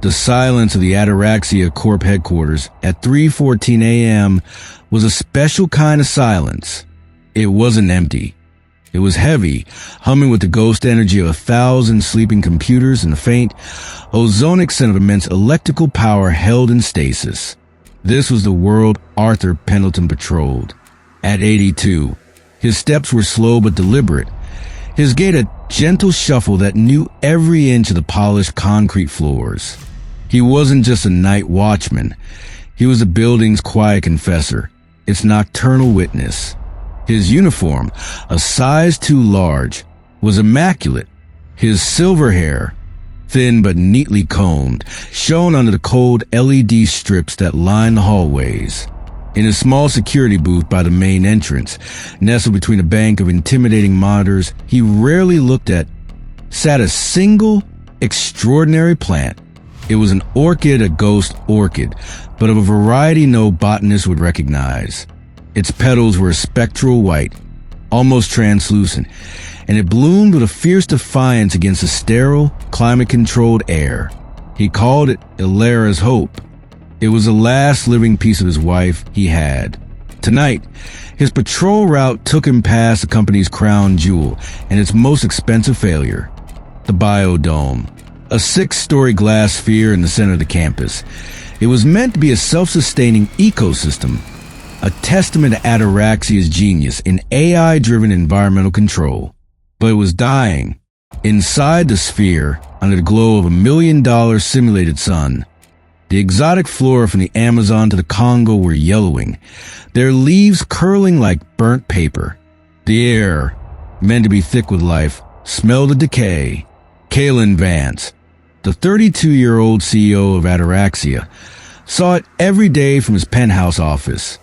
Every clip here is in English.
The silence of the Ataraxia Corp headquarters at 3:14 a.m. was a special kind of silence. It wasn't empty. It was heavy, humming with the ghost energy of 1,000 sleeping computers and the faint, ozonic scent of immense electrical power held in stasis. This was the world Arthur Pendelton patrolled. At 82, his steps were slow but deliberate. His gait a gentle shuffle that knew every inch of the polished concrete floors. He wasn't just a night watchman. He was the building's quiet confessor, its nocturnal witness. His uniform, a size too large, was immaculate. His silver hair, thin but neatly combed, shone under the cold LED strips that lined the hallways. In a small security booth by the main entrance, nestled between a bank of intimidating monitors he rarely looked at, sat a single, extraordinary plant. It was an orchid, a ghost orchid, but of a variety no botanist would recognize. Its petals were a spectral white, almost translucent, and it bloomed with a fierce defiance against the sterile, climate-controlled air. He called it Ilara's hope. It was the last living piece of his wife he had. Tonight, his patrol route took him past the company's crown jewel and its most expensive failure, the Biodome, a 6-story glass sphere in the center of the campus. It was meant to be a self-sustaining ecosystem, a testament to Ataraxia's genius in AI-driven environmental control. But it was dying. Inside the sphere, under the glow of $1 million simulated sun, the exotic flora from the Amazon to the Congo were yellowing, their leaves curling like burnt paper. The air, meant to be thick with life, smelled of decay. Kalen Vance, the 32-year-old CEO of Ataraxia, saw it every day from his penthouse office.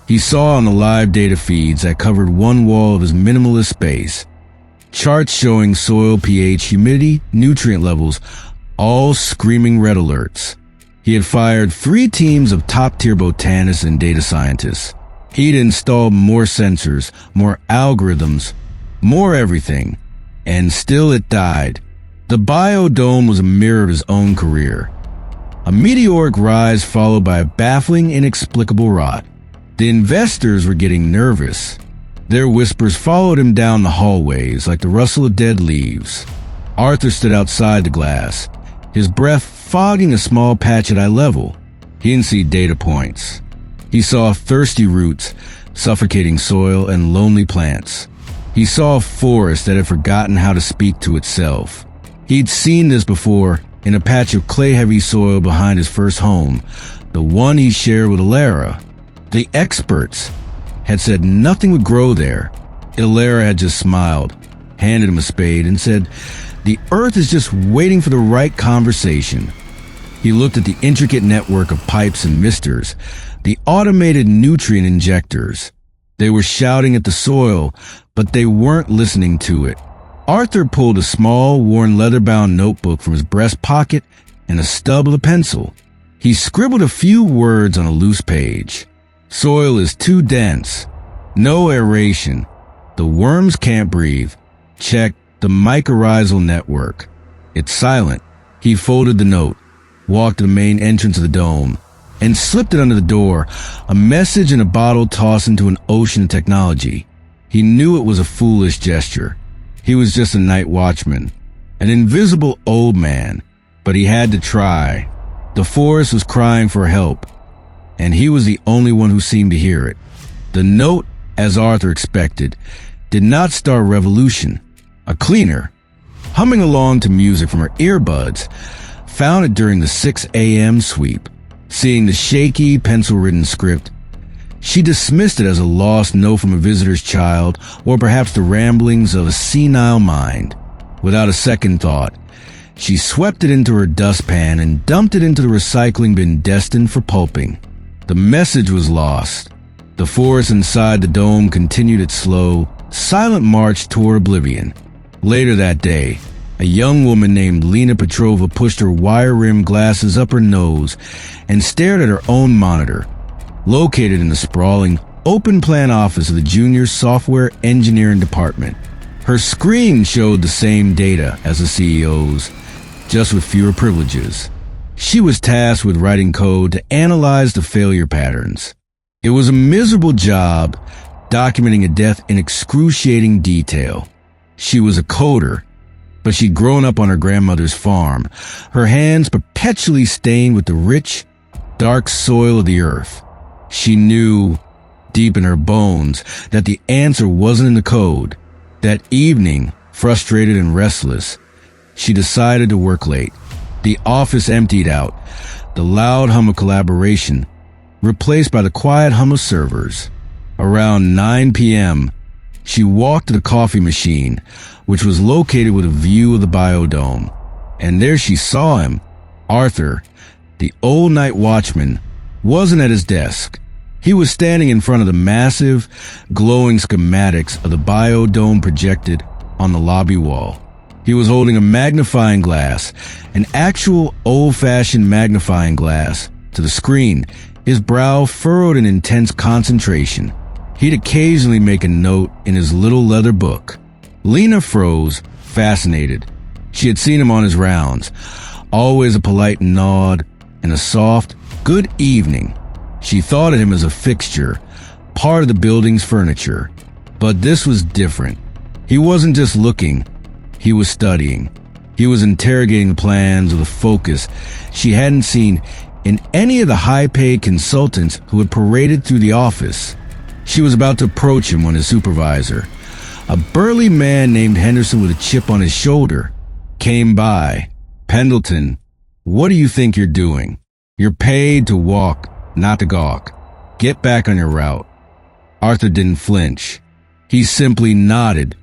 He saw on the live data feeds that covered one wall of his minimalist space charts showing soil pH, humidity, nutrient levels, all screaming red alerts. He had fired 3 teams of top-tier botanists and data scientists. He'd installed more sensors, more algorithms, more everything, and still it died. The Biodome was a mirror of his own career. A meteoric rise followed by a baffling, inexplicable rot. The investors were getting nervous. Their whispers followed him down the hallways like the rustle of dead leaves. Arthur stood outside the glass, his breath fogging a small patch at eye level. He didn't see data points. He saw thirsty roots, suffocating soil, and lonely plants. He saw a forest that had forgotten how to speak to itself. He'd seen this before in a patch of clay-heavy soil behind his first home, the one he shared with Ilara. The experts had said nothing would grow there. Ilara had just smiled, handed him a spade, and said, "The earth is just waiting for the right conversation." He looked at the intricate network of pipes and misters, the automated nutrient injectors. They were shouting at the soil, but they weren't listening to it. Arthur pulled a small, worn leather-bound notebook from his breast pocket and a stub of a pencil. He scribbled a few words on a loose page. Soil is too dense. No aeration. The worms can't breathe. Check the mycorrhizal network. It's silent. He folded the note, walked to the main entrance of the dome, and slipped it under the door, a message in a bottle tossed into an ocean of technology. He knew it was a foolish gesture. He was just a night watchman, an invisible old man, but he had to try. The forest was crying for help, and he was the only one who seemed to hear it. The note, as Arthur expected, did not start a revolution. A cleaner, humming along to music from her earbuds, found it during the 6 a.m. sweep. Seeing the shaky, pencil-written script, she dismissed it as a lost note from a visitor's child or perhaps the ramblings of a senile mind. Without a second thought, she swept it into her dustpan and dumped it into the recycling bin destined for pulping. The message was lost. The forest inside the dome continued its slow, silent march toward oblivion. Later that day, a young woman named Lena Petrova pushed her wire-rimmed glasses up her nose and stared at her own monitor, located in the sprawling, open-plan office of the junior software engineering department. Her screen showed the same data as the CEO's, just with fewer privileges. She was tasked with writing code to analyze the failure patterns. It was a miserable job, documenting a death in excruciating detail. She was a coder, but she'd grown up on her grandmother's farm, her hands perpetually stained with the rich, dark soil of the earth. She knew, deep in her bones, that the answer wasn't in the code. That evening, frustrated and restless, she decided to work late. The office emptied out, the loud hum of collaboration replaced by the quiet hum of servers. Around 9 p.m., she walked to the coffee machine, which was located with a view of the biodome. And there she saw him. Arthur, the old night watchman, wasn't at his desk. He was standing in front of the massive, glowing schematics of the biodome projected on the lobby wall. He was holding a magnifying glass, an actual old-fashioned magnifying glass, to the screen, his brow furrowed in intense concentration. He'd occasionally make a note in his little leather book. Lena froze, fascinated. She had seen him on his rounds, always a polite nod and a soft, good evening. She thought of him as a fixture, part of the building's furniture. But this was different. He wasn't just looking, he was studying. He was interrogating the plans with a focus she hadn't seen in any of the high-paid consultants who had paraded through the office. She was about to approach him when his supervisor, a burly man named Henderson with a chip on his shoulder, came by. "Pendleton, what do you think you're doing? You're paid to walk, not to gawk. Get back on your route." Arthur didn't flinch. He simply nodded,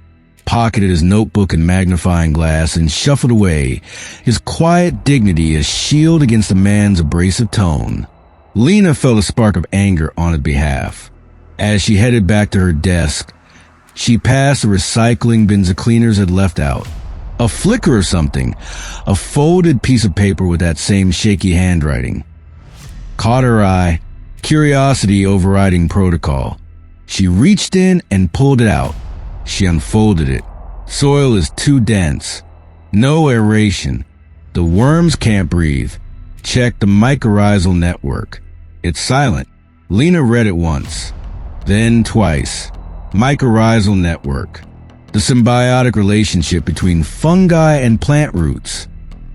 pocketed his notebook and magnifying glass, and shuffled away, his quiet dignity a shield against the man's abrasive tone. Lena felt a spark of anger on his behalf. As she headed back to her desk, she passed the recycling bins the cleaners had left out. A flicker of something, a folded piece of paper with that same shaky handwriting, caught her eye, curiosity overriding protocol. She reached in and pulled it out. She unfolded it. Soil is too dense. No aeration. The worms can't breathe. Check the mycorrhizal network. It's silent. Lena read it once, then twice. Mycorrhizal network. The symbiotic relationship between fungi and plant roots.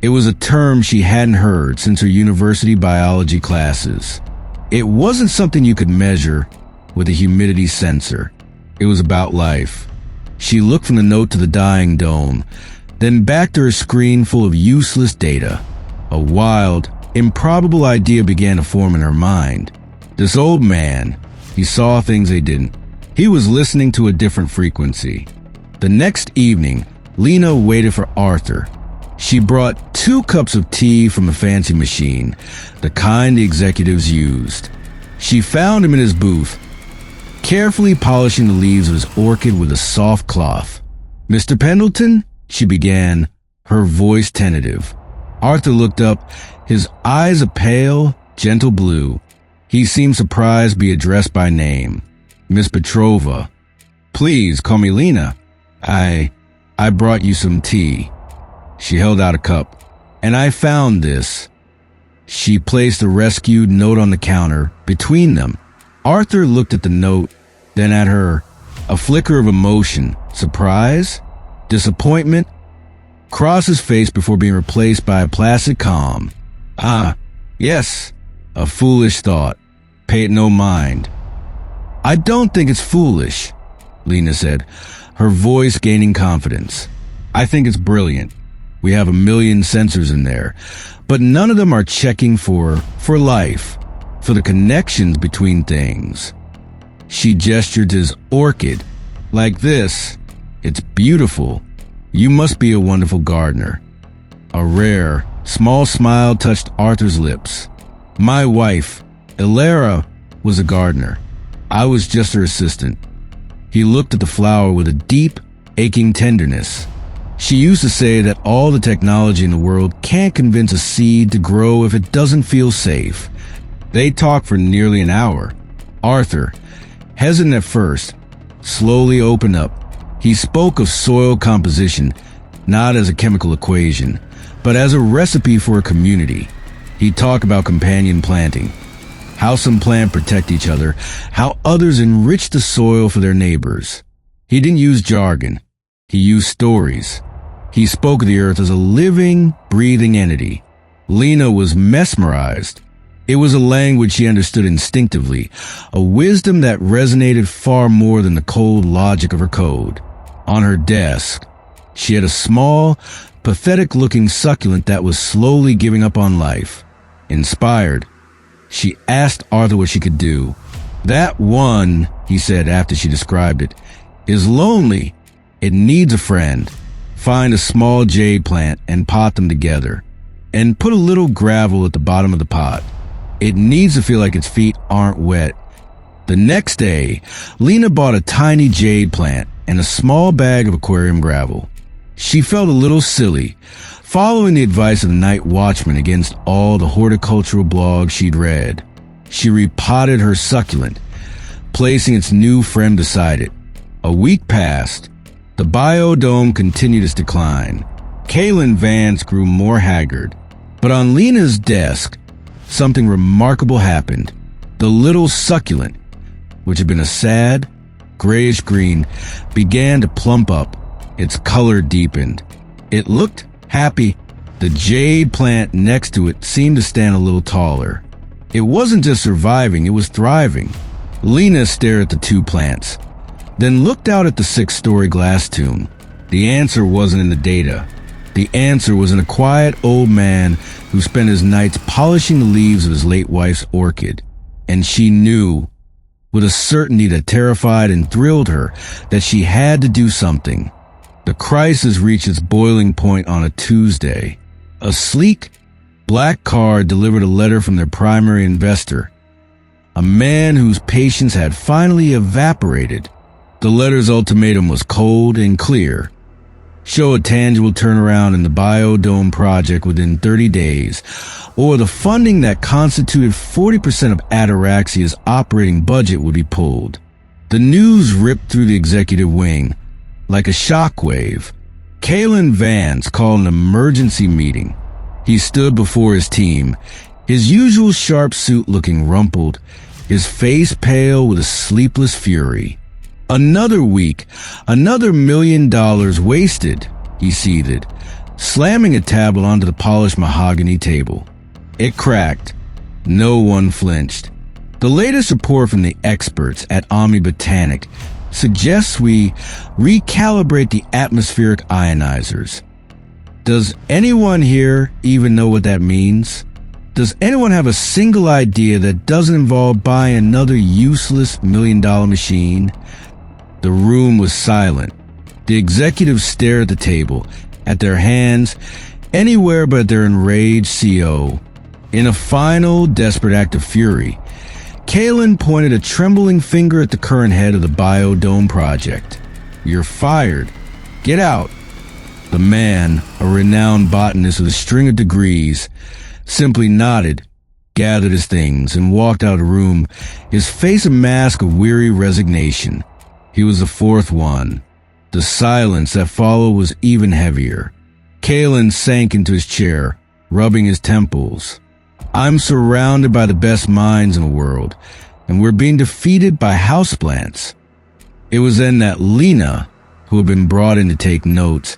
It was a term she hadn't heard since her university biology classes. It wasn't something you could measure with a humidity sensor. It was about life. She looked from the note to the dying dome, then back to her screen full of useless data. A wild, improbable idea began to form in her mind. This old man, he saw things they didn't. He was listening to a different frequency. The next evening, Lena waited for Arthur. She brought 2 cups of tea from a fancy machine, the kind the executives used. She found him in his booth, carefully polishing the leaves of his orchid with a soft cloth. "Mr. Pendleton?" she began, her voice tentative. Arthur looked up, his eyes a pale, gentle blue. He seemed surprised to be addressed by name. "Miss Petrova." "Please call me Lena. I brought you some tea." She held out a cup. "And I found this." She placed a rescued note on the counter between them. Arthur looked at the note, then at her. A flicker of emotion, surprise, disappointment, crossed his face before being replaced by a placid calm. "Ah, yes, a foolish thought. Pay it no mind." "I don't think it's foolish," Lena said, her voice gaining confidence. "I think it's brilliant. We have 1 million sensors in there, but none of them are checking for life, for the connections between things." She gestured to his orchid. "Like this. It's beautiful. You must be a wonderful gardener." A rare, small smile touched Arthur's lips. "My wife, Ilara, was a gardener. I was just her assistant." He looked at the flower with a deep, aching tenderness. She used to say that all the technology in the world can't convince a seed to grow if it doesn't feel safe. They talked for nearly an hour. Arthur, hesitant at first, slowly opened up. He spoke of soil composition, not as a chemical equation, but as a recipe for a community. He talked about companion planting, how some plants protect each other, how others enrich the soil for their neighbors. He didn't use jargon. He used stories. He spoke of the earth as a living, breathing entity. Lena was mesmerized. It was a language she understood instinctively, a wisdom that resonated far more than the cold logic of her code. On her desk, she had a small, pathetic-looking succulent that was slowly giving up on life. Inspired, she asked Arthur what she could do. "That one," he said after she described it, "is lonely. It needs a friend. Find a small jade plant and pot them together. And put a little gravel at the bottom of the pot. It needs to feel like its feet aren't wet." The next day, Lena bought a tiny jade plant and a small bag of aquarium gravel. She felt a little silly, following the advice of the night watchman against all the horticultural blogs she'd read. She repotted her succulent, placing its new friend beside it. A week passed. The biodome continued its decline. Kaylin Vance grew more haggard. But on Lena's desk, something remarkable happened. The little succulent, which had been a sad, grayish-green, began to plump up. Its color deepened. It looked happy. The jade plant next to it seemed to stand a little taller. It wasn't just surviving, it was thriving. Lena stared at the two plants, then looked out at the 6-story glass tomb. The answer wasn't in the data. The answer was in a quiet old man who spent his nights polishing the leaves of his late wife's orchid. And she knew, with a certainty that terrified and thrilled her, that she had to do something. The crisis reached its boiling point on a Tuesday. A sleek, black car delivered a letter from their primary investor, a man whose patience had finally evaporated. The letter's ultimatum was cold and clear. Show a tangible turnaround in the biodome project within 30 days, or the funding that constituted 40% of Ataraxia's operating budget would be pulled. The news ripped through the executive wing like a shockwave. Kaylin Vance called an emergency meeting. He stood before his team, his usual sharp suit looking rumpled, his face pale with a sleepless fury. Another week, another $1 million wasted, he seethed, slamming a tablet onto the polished mahogany table. It cracked. No one flinched. The latest report from the experts at Omni Botanic suggests we recalibrate the atmospheric ionizers. Does anyone here even know what that means? Does anyone have a single idea that doesn't involve buying another useless $1 million machine? The room was silent. The executives stared at the table, at their hands, anywhere but their enraged CO. In a final, desperate act of fury, Kaylin pointed a trembling finger at the current head of the biodome project. "You're fired. Get out." The man, a renowned botanist with a string of degrees, simply nodded, gathered his things, and walked out of the room, his face a mask of weary resignation. He was the fourth one. The silence that followed was even heavier. Kaylin sank into his chair, rubbing his temples. "I'm surrounded by the best minds in the world, and we're being defeated by houseplants." It was then that Lena, who had been brought in to take notes,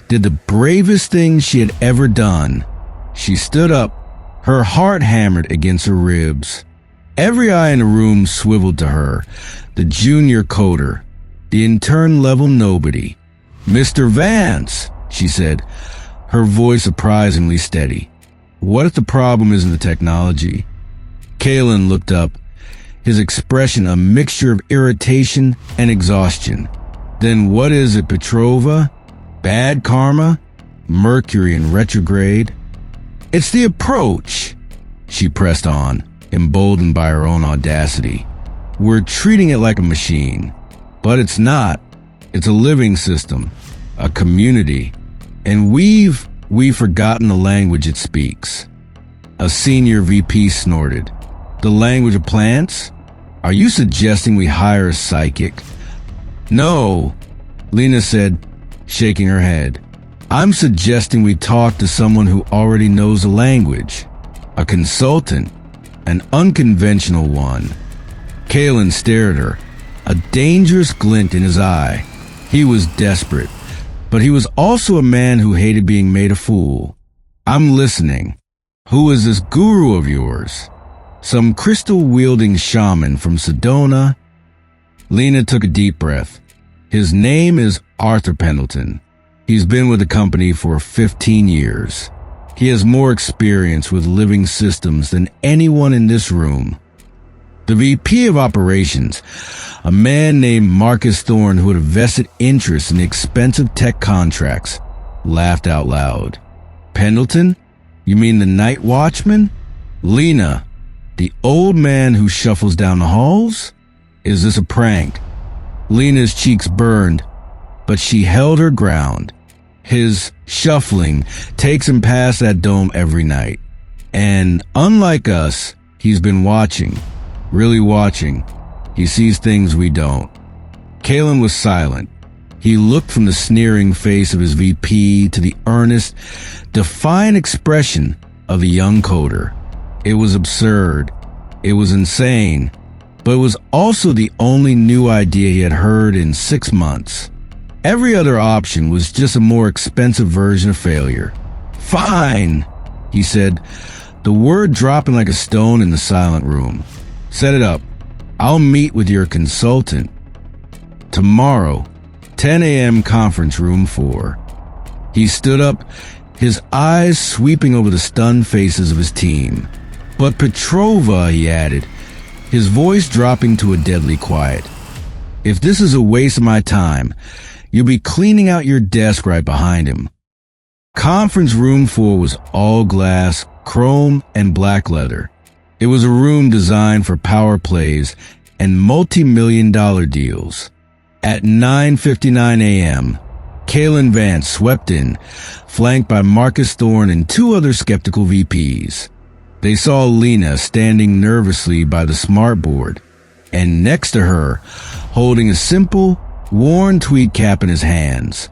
did the bravest thing she had ever done. She stood up, her heart hammered against her ribs. Every eye in the room swiveled to her, the junior coder, the intern-level nobody. "Mr. Vance," she said, her voice surprisingly steady. "What if the problem isn't the technology?" Kaylin looked up, his expression a mixture of irritation and exhaustion. "Then what is it, Petrova? Bad karma? Mercury in retrograde?" "It's the approach," she pressed on, emboldened by her own audacity. "We're treating it like a machine. But it's not. It's a living system, a community. And we've forgotten the language it speaks." A senior VP snorted. "The language of plants? Are you suggesting we hire a psychic?" "No," Lena said, shaking her head. "I'm suggesting we talk to someone who already knows the language." A consultant, an unconventional one. Kalen stared at her, a dangerous glint in his eye. He was desperate, but he was also a man who hated being made a fool. I'm listening. Who is this guru of yours? Some crystal-wielding shaman from Sedona? Lena took a deep breath. His name is Arthur Pendelton. He's been with the company for 15 years. He has more experience with living systems than anyone in this room. The VP of Operations, a man named Marcus Thorne who had a vested interest in the expensive tech contracts, laughed out loud. Pendleton? You mean the night watchman? Lena, the old man who shuffles down the halls? Is this a prank? Lena's cheeks burned, but she held her ground. His shuffling takes him past that dome every night. And unlike us, he's been watching, really watching. He sees things we don't. Kalen was silent. He looked from the sneering face of his VP to the earnest, defiant expression of the young coder. It was absurd. It was insane. But it was also the only new idea he had heard in 6 months. Every other option was just a more expensive version of failure. Fine, he said, the word dropping like a stone in the silent room. Set it up. I'll meet with your consultant. Tomorrow, 10 a.m. conference room 4. He stood up, his eyes sweeping over the stunned faces of his team. But Petrova, he added, his voice dropping to a deadly quiet. If this is a waste of my time, you'll be cleaning out your desk right behind him. Conference room 4 was all glass, chrome, and black leather. It was a room designed for power plays and multi-million-dollar deals. At 9:59 a.m., Kalen Vance swept in, flanked by Marcus Thorne and 2 other skeptical VPs. They saw Lena standing nervously by the smartboard, and next to her, holding a simple, worn tweed cap in his hands,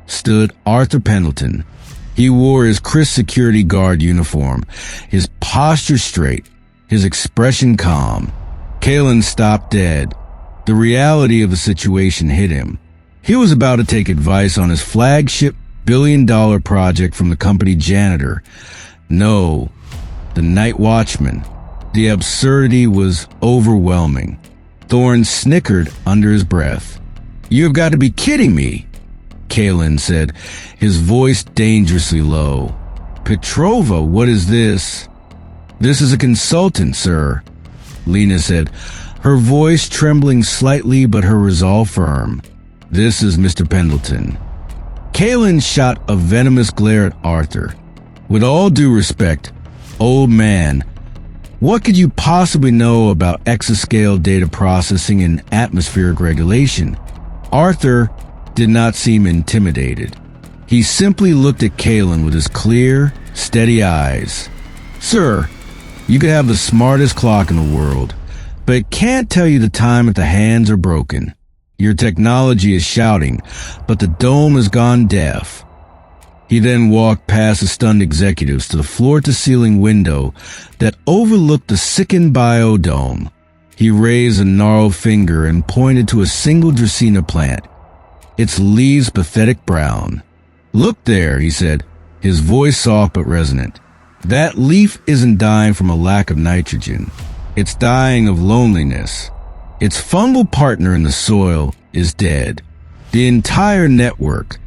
stood Arthur Pendelton. He wore his Chris security guard uniform, his posture straight, his expression calm. Kalen stopped dead. The reality of the situation hit him. He was about to take advice on his flagship billion-dollar project from the company Janitor. No, the night watchman. The absurdity was overwhelming. Thorne snickered under his breath. You've got to be kidding me, Kalen said, his voice dangerously low. Petrova, what is this? This is a consultant, sir, Lena said, her voice trembling slightly but her resolve firm. This is Mr. Pendleton. Kalen shot a venomous glare at Arthur. With all due respect, old man, what could you possibly know about exascale data processing and atmospheric regulation? Arthur did not seem intimidated. He simply looked at Kalen with his clear, steady eyes. Sir, you could have the smartest clock in the world, but it can't tell you the time if the hands are broken. Your technology is shouting, but the dome has gone deaf. He then walked past the stunned executives to the floor-to-ceiling window that overlooked the sickened biodome. He raised a gnarled finger and pointed to a single Dracaena plant, its leaves pathetic brown. Look there, he said, his voice soft but resonant. That leaf isn't dying from a lack of nitrogen. It's dying of loneliness. Its fungal partner in the soil is dead. The entire network,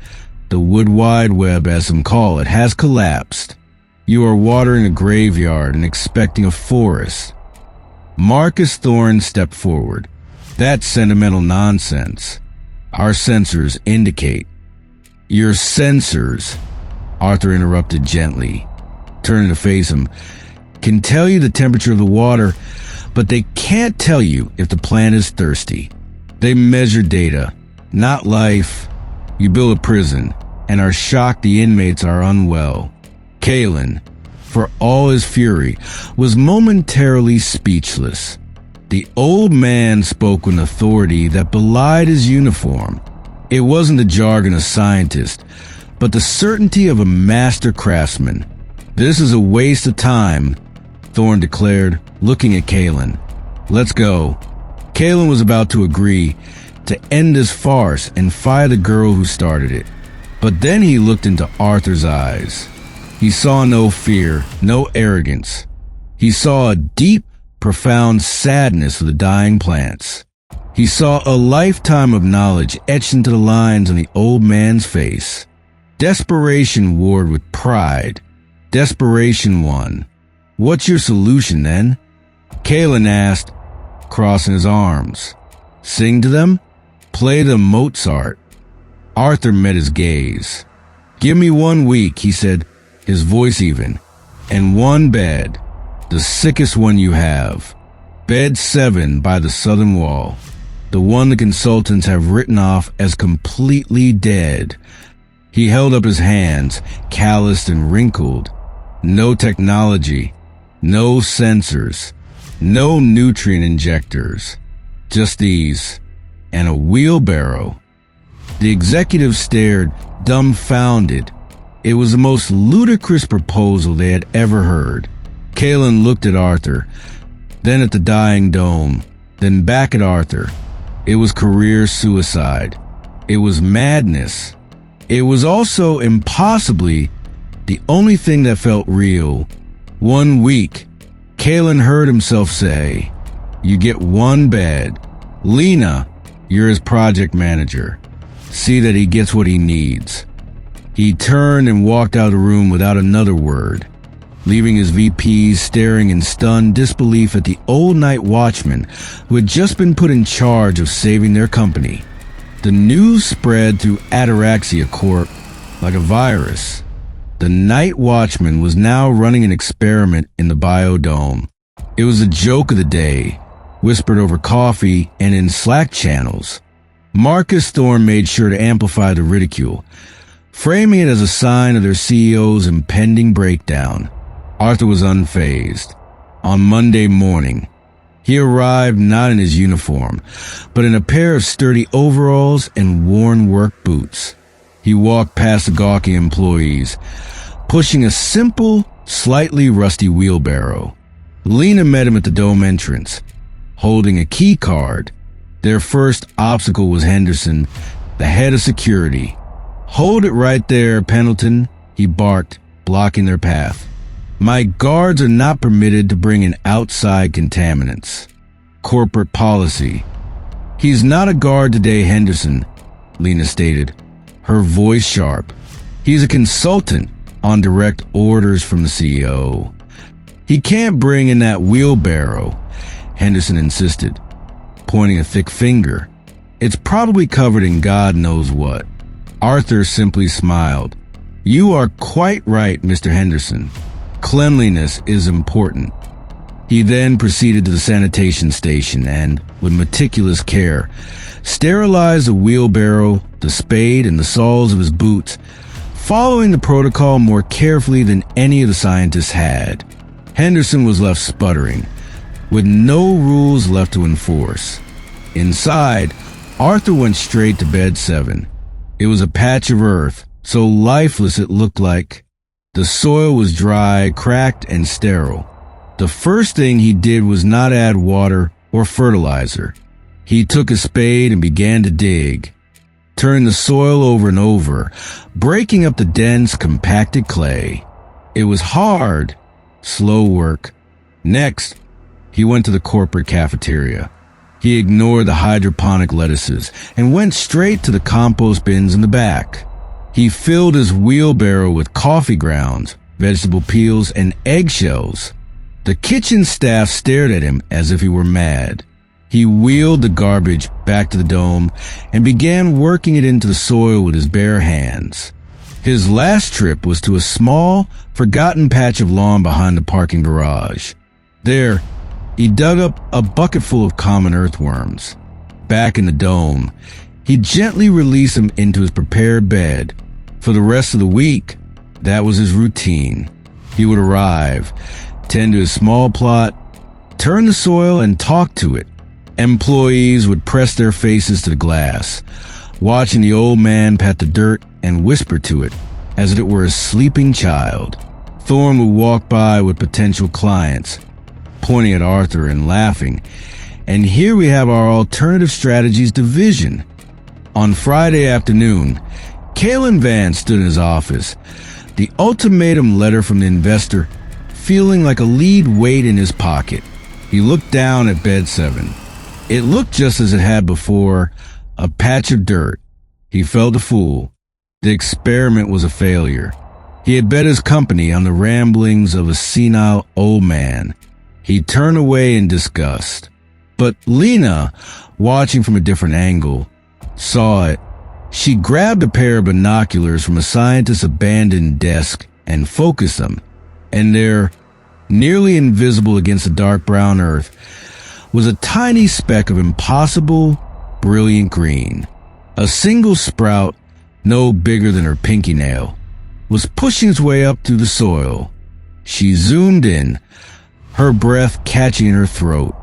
the wood wide web as some call it, has collapsed. You are watering a graveyard and expecting a forest. Marcus Thorne stepped forward. That's sentimental nonsense. Our sensors indicate. Your sensors, Arthur interrupted gently, turning to face him, can tell you the temperature of the water, but they can't tell you if the plant is thirsty. They measure data, not life. You build a prison and are shocked the inmates are unwell. Kalen, for all his fury, was momentarily speechless. The old man spoke with an authority that belied his uniform. It wasn't the jargon of scientist, but the certainty of a master craftsman. This is a waste of time, Thorne declared, looking at Kalen. "Let's go." Kalen was about to agree to end this farce and fire the girl who started it. But then he looked into Arthur's eyes. He saw no fear, no arrogance. He saw a deep, profound sadness for the dying plants. He saw a lifetime of knowledge etched into the lines on the old man's face. Desperation warred with pride. Desperation won. "What's your solution, then?" Kalen asked, crossing his arms. "Sing to them? Play them Mozart." Arthur met his gaze. "Give me 1 week," he said, his voice even, "and 1 bed, the sickest one you have. Bed 7 by the southern wall, the one the consultants have written off as completely dead." He held up his hands, calloused and wrinkled. No technology, no sensors, no nutrient injectors, just these, and a wheelbarrow. The executive stared, dumbfounded. It was the most ludicrous proposal they had ever heard. Kalen looked at Arthur, then at the dying dome, then back at Arthur. It was career suicide. It was madness. It was also impossibly the only thing that felt real. 1 week. Kalen heard himself say, "You get 1 bed. Lena, you're his project manager. See that he gets what he needs." He turned and walked out of the room without another word, leaving his VPs staring in stunned disbelief at the old night watchman who had just been put in charge of saving their company. The news spread through Ataraxia Corp like a virus. The night watchman was now running an experiment in the biodome. It was a joke of the day, whispered over coffee and in Slack channels. Marcus Thorne made sure to amplify the ridicule, framing it as a sign of their CEO's impending breakdown. Arthur was unfazed. On Monday morning, he arrived not in his uniform, but in a pair of sturdy overalls and worn work boots. He walked past the gawky employees, pushing a simple, slightly rusty wheelbarrow. Lena met him at the dome entrance, holding a key card. Their first obstacle was Henderson, the head of security. "Hold it right there, Pendleton," he barked, blocking their path. "My guards are not permitted to bring in outside contaminants. Corporate policy." "He's not a guard today, Henderson," Lena stated, her voice sharp. "He's a consultant on direct orders from the CEO." "He can't bring in that wheelbarrow," Henderson insisted, pointing a thick finger. "It's probably covered in God knows what." Arthur simply smiled. "You are quite right, Mr. Henderson. Cleanliness is important." He then proceeded to the sanitation station and, with meticulous care, sterilized the wheelbarrow, the spade, and the soles of his boots, following the protocol more carefully than any of the scientists had. Henderson was left sputtering, with no rules left to enforce. Inside, Arthur went straight to bed 7. It was a patch of earth, so lifeless it looked like. The soil was dry, cracked, and sterile. The first thing he did was not add water or fertilizer. He took a spade and began to dig, turning the soil over and over, breaking up the dense, compacted clay. It was hard, slow work. Next, he went to the corporate cafeteria. He ignored the hydroponic lettuces and went straight to the compost bins in the back. He filled his wheelbarrow with coffee grounds, vegetable peels, and eggshells. The kitchen staff stared at him as if he were mad. He wheeled the garbage back to the dome and began working it into the soil with his bare hands. His last trip was to a small, forgotten patch of lawn behind the parking garage. There, he dug up a bucket full of common earthworms. Back in the dome, he gently released them into his prepared bed. For the rest of the week, that was his routine. He would arrive, tend to his small plot, turn the soil, and talk to it. Employees would press their faces to the glass, watching the old man pat the dirt and whisper to it as if it were a sleeping child. Thorne would walk by with potential clients, pointing at Arthur and laughing. And here we have our alternative strategies division. On Friday afternoon, Kalen Vance stood in his office, the ultimatum letter from the investor feeling like a lead weight in his pocket. He looked down at bed 7. It looked just as it had before, a patch of dirt. He felt a fool. The experiment was a failure. He had bet his company on the ramblings of a senile old man. He turned away in disgust. But Lena, watching from a different angle, saw it. She grabbed a pair of binoculars from a scientist's abandoned desk and focused them. And there, nearly invisible against the dark brown earth, was a tiny speck of impossible, brilliant green. A single sprout, no bigger than her pinky nail, was pushing its way up through the soil. She zoomed in, her breath catching in her throat.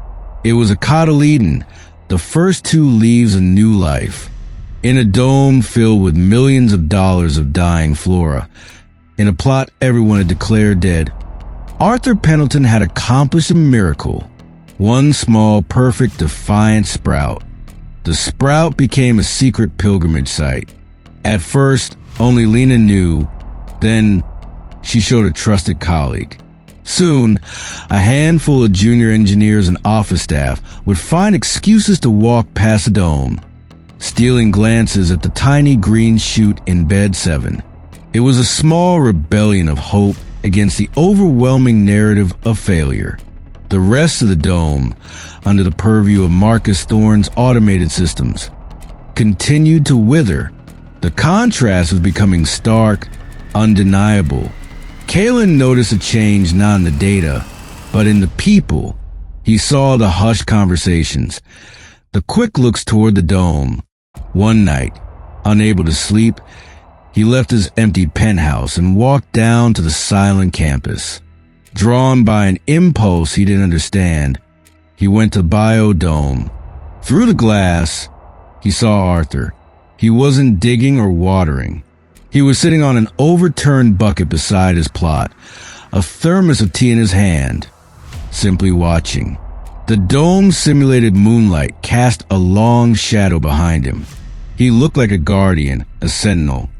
It was a cotyledon, the first 2 leaves of new life, in a dome filled with millions of dollars of dying flora. In a plot everyone had declared dead, Arthur Pendelton had accomplished a miracle. One small, perfect, defiant sprout. The sprout became a secret pilgrimage site. At first, only Lena knew. Then, she showed a trusted colleague. Soon, a handful of junior engineers and office staff would find excuses to walk past the dome, stealing glances at the tiny green shoot in bed 7. It was a small rebellion of hope against the overwhelming narrative of failure. The rest of the dome, under the purview of Marcus Thorne's automated systems, continued to wither. The contrast was becoming stark, undeniable. Kalen noticed a change not in the data, but in the people. He saw the hushed conversations, the quick looks toward the dome. One night, unable to sleep, he left his empty penthouse and walked down to the silent campus. Drawn by an impulse he didn't understand, he went to Biodome. Through the glass, he saw Arthur. He wasn't digging or watering. He was sitting on an overturned bucket beside his plot, a thermos of tea in his hand, simply watching. The dome simulated moonlight cast a long shadow behind him. He looked like a guardian, a sentinel.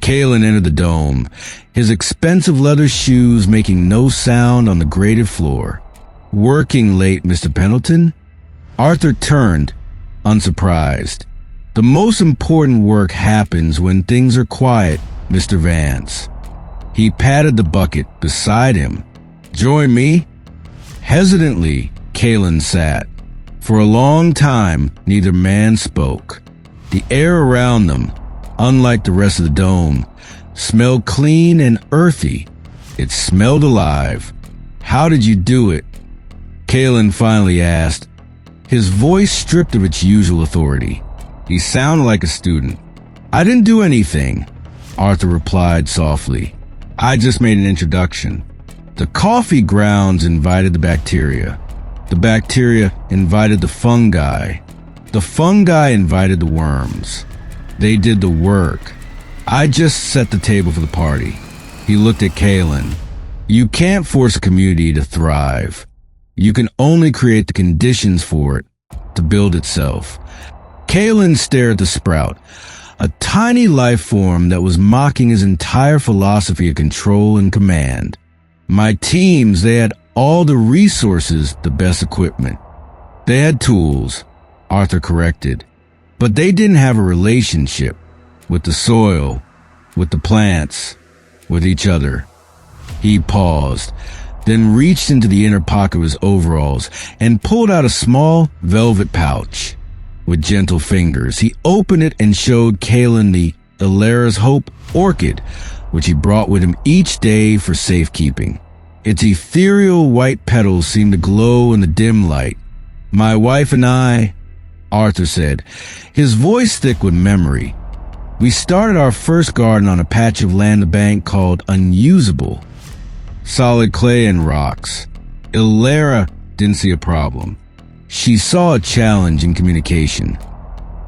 Kalen entered the dome, his expensive leather shoes making no sound on the grated floor. "Working late, Mr. Pendleton?" Arthur turned, unsurprised. "The most important work happens when things are quiet, Mr. Vance." He patted the bucket beside him. "Join me?" Hesitantly, Kalen sat. For a long time, neither man spoke. The air around them, unlike the rest of the dome, smelled clean and earthy. It smelled alive. "How did you do it?" Kalen finally asked, his voice stripped of its usual authority. He sounded like a student. "I didn't do anything," Arthur replied softly. "I just made an introduction." The coffee grounds invited the bacteria. The bacteria invited the fungi. The fungi invited the worms. They did the work. I just set the table for the party. He looked at Kalen. You can't force a community to thrive. You can only create the conditions for it to build itself. Kalen stared at the sprout, a tiny life form that was mocking his entire philosophy of control and command. My teams, they had all the resources, the best equipment. They had tools, Arthur corrected, but they didn't have a relationship with the soil, with the plants, with each other. He paused, then reached into the inner pocket of his overalls and pulled out a small velvet pouch. With gentle fingers, he opened it and showed Kalen the Alara's Hope orchid, which he brought with him each day for safekeeping. Its ethereal white petals seemed to glow in the dim light. "My wife and I," Arthur said, his voice thick with memory, "we started our first garden on a patch of land the bank called Unusable. Solid clay and rocks. Alara didn't see a problem. She saw a challenge in communication."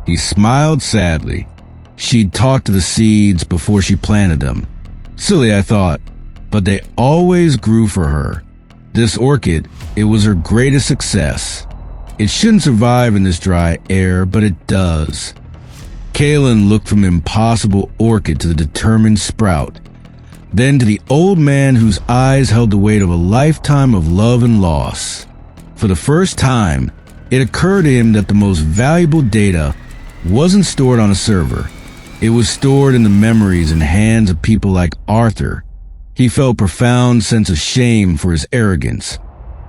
He smiled sadly. She'd talked to the seeds before she planted them. Silly, I thought, but they always grew for her. This orchid, it was her greatest success. It shouldn't survive in this dry air, but it does. Kaylin looked from the impossible orchid to the determined sprout, then to the old man whose eyes held the weight of a lifetime of love and loss. For the first time, it occurred to him that the most valuable data wasn't stored on a server. It was stored in the memories and hands of people like Arthur. He felt a profound sense of shame for his arrogance,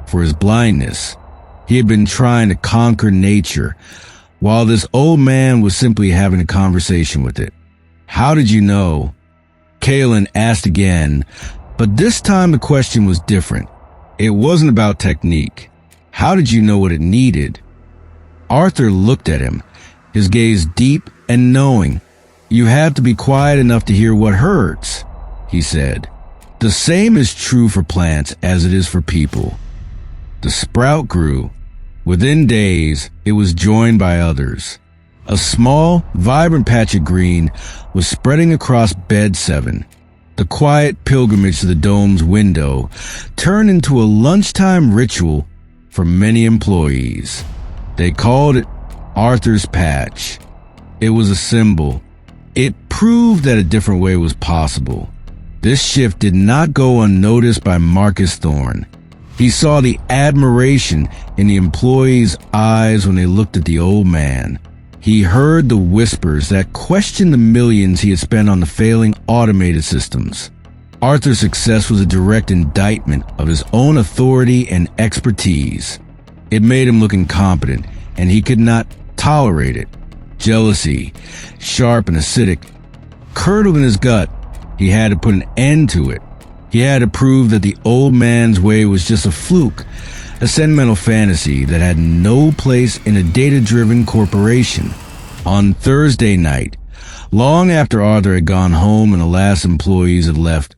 for his blindness. He had been trying to conquer nature, while this old man was simply having a conversation with it. "How did you know?" Kaylin asked again, but this time the question was different. It wasn't about technique. How did you know what it needed? Arthur looked at him, his gaze deep and knowing. "You have to be quiet enough to hear what hurts," he said. "The same is true for plants as it is for people." The sprout grew. Within days, it was joined by others. A small, vibrant patch of green was spreading across bed 7. The quiet pilgrimage to the dome's window turned into a lunchtime ritual for many employees. They called it Arthur's Patch. It was a symbol. It proved that a different way was possible. This shift did not go unnoticed by Marcus Thorne. He saw the admiration in the employees' eyes when they looked at the old man. He heard the whispers that questioned the millions he had spent on the failing automated systems. Arthur's success was a direct indictment of his own authority and expertise. It made him look incompetent, and he could not tolerate it. Jealousy, sharp and acidic, curdled in his gut. He had to put an end to it. He had to prove that the old man's way was just a fluke, a sentimental fantasy that had no place in a data-driven corporation. On Thursday night, long after Arthur had gone home and the last employees had left,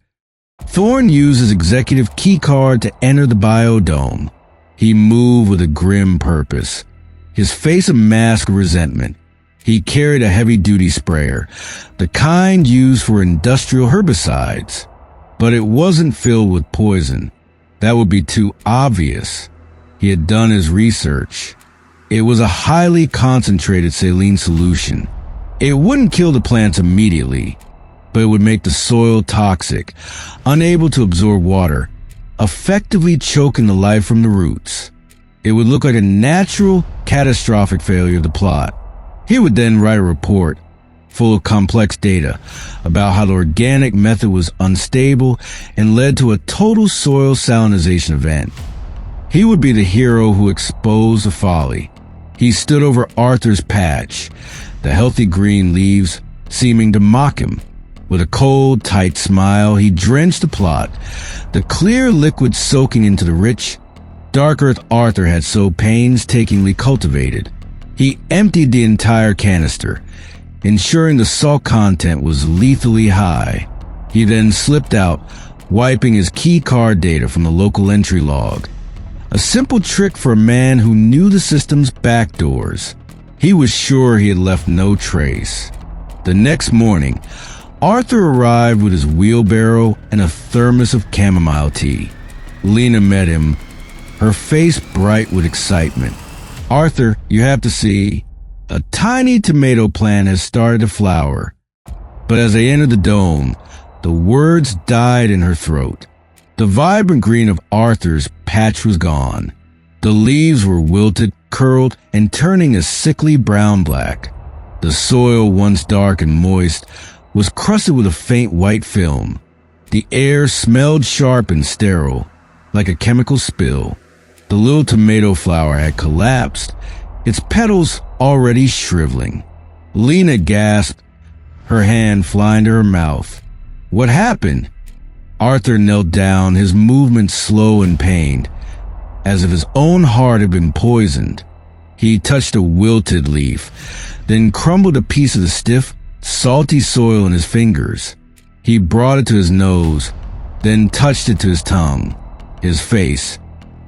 Thorne used his executive keycard to enter the biodome. He moved with a grim purpose, his face a mask of resentment. He carried a heavy-duty sprayer, the kind used for industrial herbicides. But it wasn't filled with poison. That would be too obvious. He had done his research. It was a highly concentrated saline solution. It wouldn't kill the plants immediately, but it would make the soil toxic, unable to absorb water, effectively choking the life from the roots. It would look like a natural, catastrophic failure of the plot. He would then write a report full of complex data about how the organic method was unstable and led to a total soil salinization event. He would be the hero who exposed the folly. He stood over Arthur's patch, the healthy green leaves seeming to mock him. With a cold, tight smile, he drenched the plot, the clear liquid soaking into the rich, dark earth Arthur had so painstakingly cultivated. He emptied the entire canister, ensuring the salt content was lethally high. He then slipped out, wiping his key card data from the local entry log. A simple trick for a man who knew the system's backdoors. He was sure he had left no trace. The next morning, Arthur arrived with his wheelbarrow and a thermos of chamomile tea. Lena met him, her face bright with excitement. "Arthur, you have to see. A tiny tomato plant has started to flower." But as they entered the dome, the words died in her throat. The vibrant green of Arthur's patch was gone. The leaves were wilted, curled, and turning a sickly brown-black. The soil, once dark and moist, was crusted with a faint white film. The air smelled sharp and sterile, like a chemical spill. The little tomato flower had collapsed, its petals already shriveling. Lena gasped, her hand flying to her mouth. "What happened?" Arthur knelt down, his movements slow and pained, as if his own heart had been poisoned. He touched a wilted leaf, then crumbled a piece of the stiff, salty soil in his fingers. He brought it to his nose, then touched it to his tongue. His face,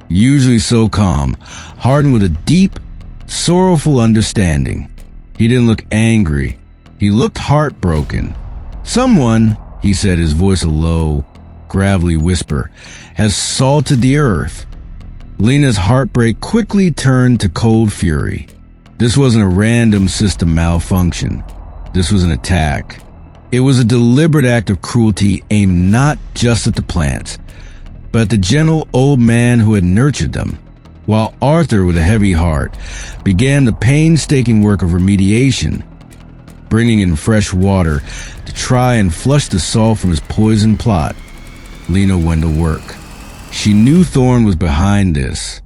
usually so calm, hardened with a deep, sorrowful understanding. He didn't look angry. He looked heartbroken. "Someone," he said, his voice low, gravelly whisper, has salted the earth. Lena's heartbreak quickly turned to cold fury. This wasn't a random system malfunction. This was an attack. It was a deliberate act of cruelty aimed not just at the plants, but at the gentle old man who had nurtured them, while Arthur, with a heavy heart, began the painstaking work of remediation, bringing in fresh water to try and flush the salt from his poison plot. Lena went to work. She knew Thorne was behind this.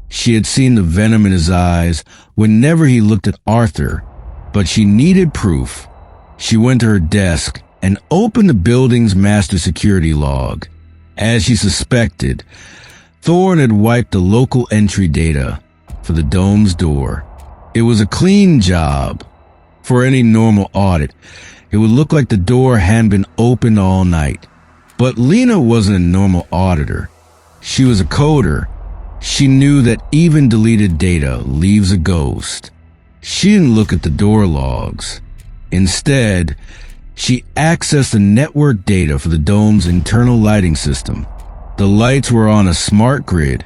She had seen the venom in his eyes whenever he looked at Arthur, but she needed proof. She went to her desk and opened the building's master security log. As she suspected, Thorne had wiped the local entry data for the dome's door. It was a clean job. For any normal audit, it would look like the door hadn't been opened all night. But Lena wasn't a normal auditor. She was a coder. She knew that even deleted data leaves a ghost. She didn't look at the door logs. Instead, she accessed the network data for the dome's internal lighting system. The lights were on a smart grid,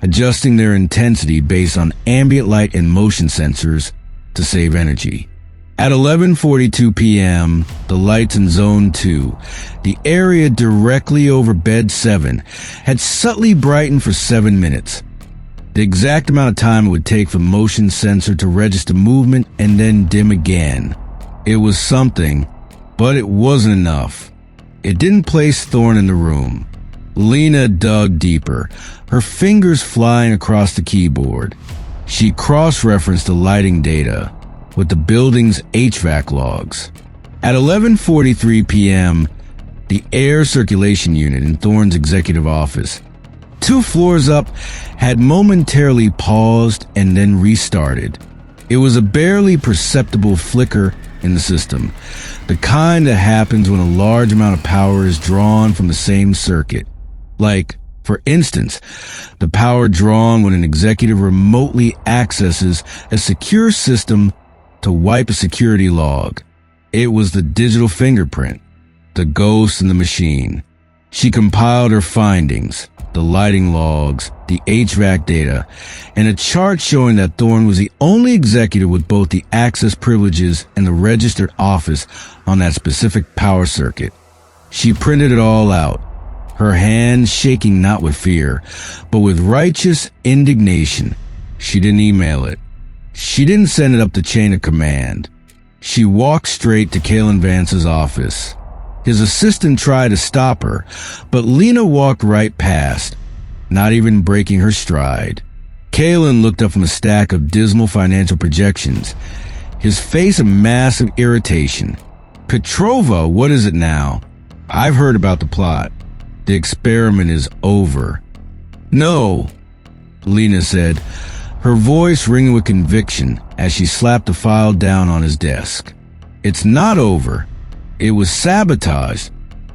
adjusting their intensity based on ambient light and motion sensors to save energy. At 11:42 p.m., the lights in Zone 2, the area directly over Bed 7, had subtly brightened for 7 minutes. The exact amount of time it would take for the motion sensor to register movement and then dim again. It was something, but it wasn't enough. It didn't place Thorne in the room. Lena dug deeper, her fingers flying across the keyboard. She cross-referenced the lighting data with the building's HVAC logs. At 11:43 p.m., the air circulation unit in Thorne's executive office, 2 floors up, had momentarily paused and then restarted. It was a barely perceptible flicker in the system, the kind that happens when a large amount of power is drawn from the same circuit. Like, for instance, the power drawn when an executive remotely accesses a secure system to wipe a security log. It was the digital fingerprint, the ghost in the machine. She compiled her findings, the lighting logs, the HVAC data, and a chart showing that Thorne was the only executive with both the access privileges and the registered office on that specific power circuit. She printed it all out, her hands shaking not with fear, but with righteous indignation. She didn't email it. She didn't send it up the chain of command. She walked straight to Kalen Vance's office. His assistant tried to stop her, but Lena walked right past, not even breaking her stride. Kalen looked up from a stack of dismal financial projections, his face a mass of irritation. Petrova, what is it now? I've heard about the plot. The experiment is over. No, Lena said, her voice ringing with conviction as she slapped the file down on his desk. It's not over. It was sabotaged,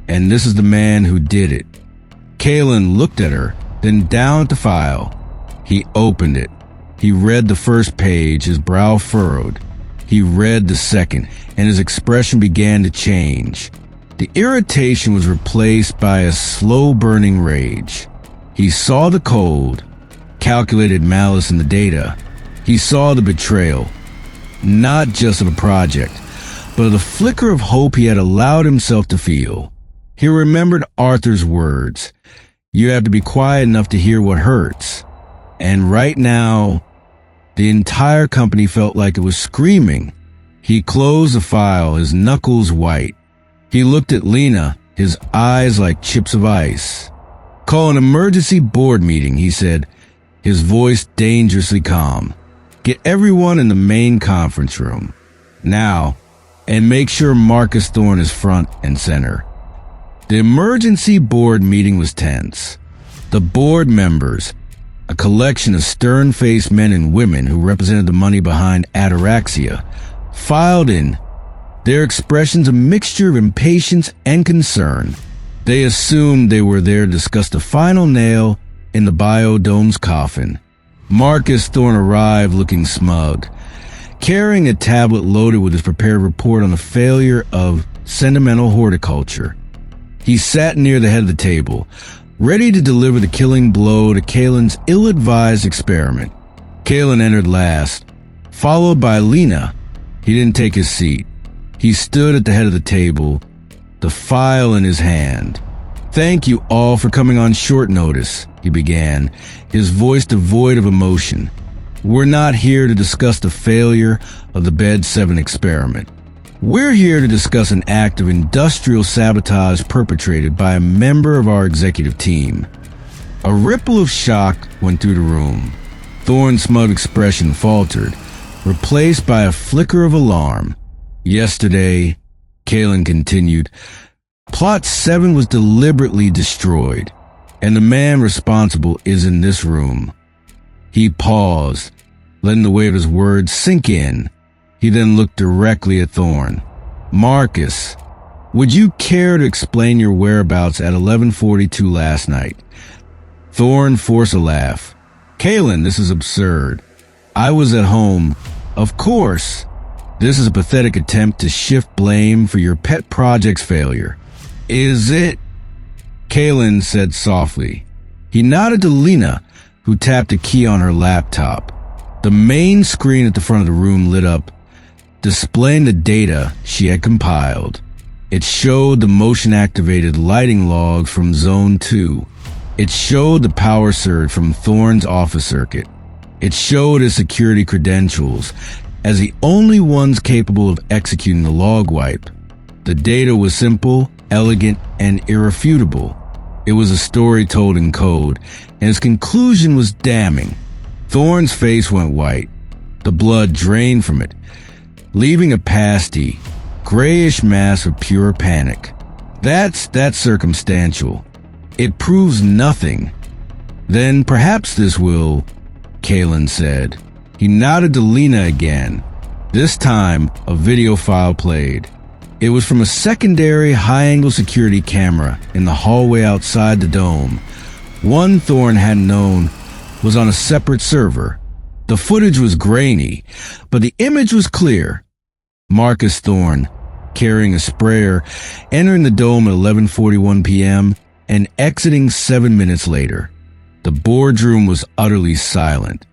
and this is the man who did it. Kalen looked at her, then down at the file. He opened it. He read the first page, his brow furrowed. He read the second, and his expression began to change. The irritation was replaced by a slow-burning rage. He saw the cold, calculated malice in the data. He saw the betrayal, not just of the project, but of the flicker of hope he had allowed himself to feel. He remembered Arthur's words, "You have to be quiet enough to hear what hurts." And right now, the entire company felt like it was screaming. He closed the file, his knuckles white. He looked at Lena, his eyes like chips of ice. "Call an emergency board meeting," he said, his voice dangerously calm. "Get everyone in the main conference room. Now, and make sure Marcus Thorne is front and center." The emergency board meeting was tense. The board members, a collection of stern-faced men and women who represented the money behind Ataraxia, filed in, their expressions a mixture of impatience and concern. They assumed they were there to discuss the final nail in the biodome's coffin. Marcus Thorne arrived looking smug, carrying a tablet loaded with his prepared report on the failure of sentimental horticulture. He sat near the head of the table, ready to deliver the killing blow to Kalen's ill-advised experiment. Kalen entered last, followed by Lena. He didn't take his seat. He stood at the head of the table, the file in his hand. "Thank you all for coming on short notice," he began, his voice devoid of emotion. "We're not here to discuss the failure of the Bed 7 experiment. We're here to discuss an act of industrial sabotage perpetrated by a member of our executive team." A ripple of shock went through the room. Thorne's smug expression faltered, replaced by a flicker of alarm. "Yesterday," Kalen continued, "Plot 7 was deliberately destroyed, and the man responsible is in this room." He paused, letting the weight of his words sink in. He then looked directly at Thorne. "Marcus, would you care to explain your whereabouts at 11:42 last night?" Thorne forced a laugh. "Kalen, this is absurd. I was at home." "Of course. This is a pathetic attempt to shift blame for your pet project's failure." "Is it?" Kalen said softly. He nodded to Lena, who tapped a key on her laptop. The main screen at the front of the room lit up, displaying the data she had compiled. It showed the motion-activated lighting logs from Zone 2. It showed the power surge from Thorne's office circuit. It showed his security credentials as the only ones capable of executing the log wipe. The data was simple, elegant, and irrefutable. It was a story told in code, and its conclusion was damning. Thorne's face went white. The blood drained from it, leaving a pasty, grayish mass of pure panic. That's circumstantial. It proves nothing." "Then perhaps this will," Kalen said. He nodded to Lena again. This time, a video file played. It was from a secondary high-angle security camera in the hallway outside the dome. One Thorne hadn't known was on a separate server. The footage was grainy, but the image was clear. Marcus Thorne, carrying a sprayer, entering the dome at 11:41 p.m. and exiting 7 minutes later. The boardroom was utterly silent.